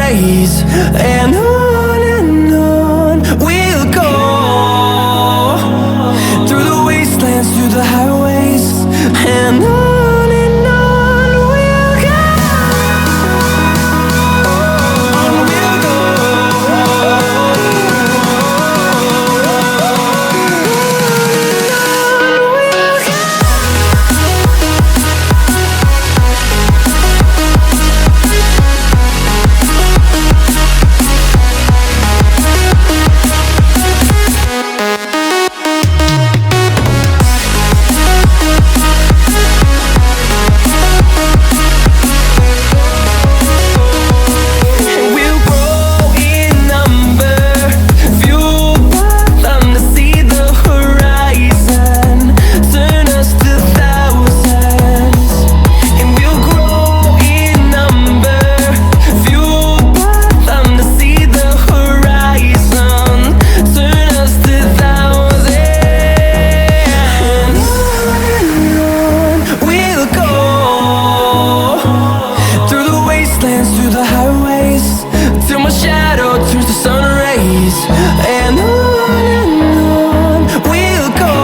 rays. And on we'll go, through the wastelands, through the highways. And on we'll go, on we'll go. Through the highways, till my shadow turns to sun rays. And on we'll go,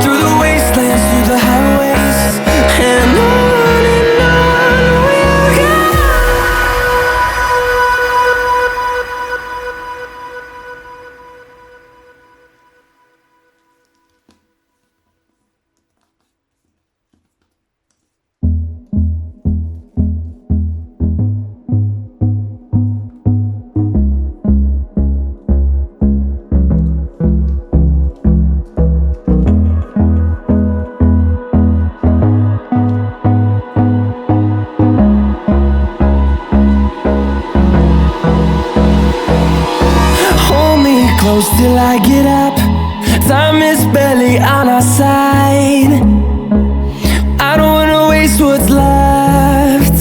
through the wastelands, through the highways. And on we'll go. Close till I get up, time is barely on our side. I don't wanna waste what's left.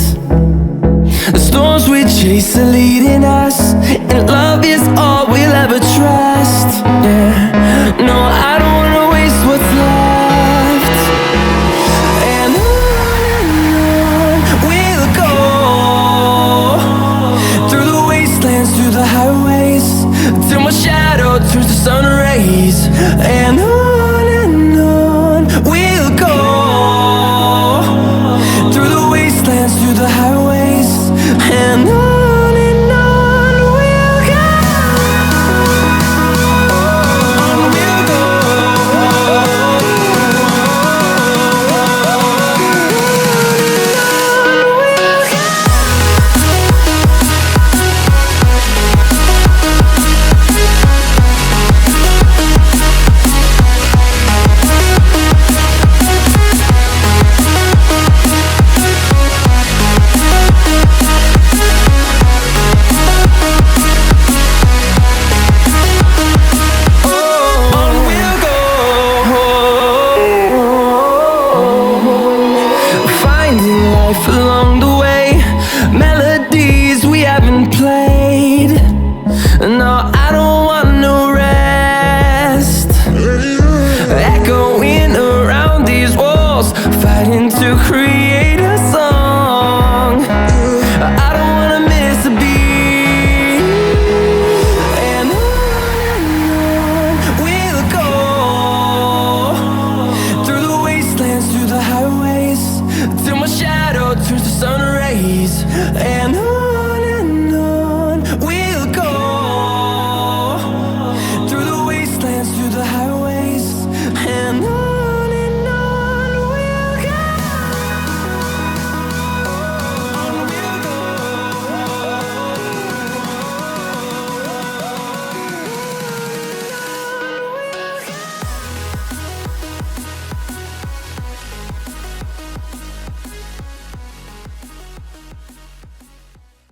The storms we chase are leading us, and love is all we'll ever trust. Yeah, no, I don't wanna waste what's left. And on we'll go, through the wastelands, through the highways, till my shadow turns to sun rays. And on we'll go, through the wastelands, through the highways. And on we'll go, on we'll go. Along the way, melodies we haven't played. No, I don't want no rest. Echoing around these walls, fighting to create a song. I don't wanna miss a beat. And on we'll go, through the wastelands, through the highways, till my shadow turns to sun rays. And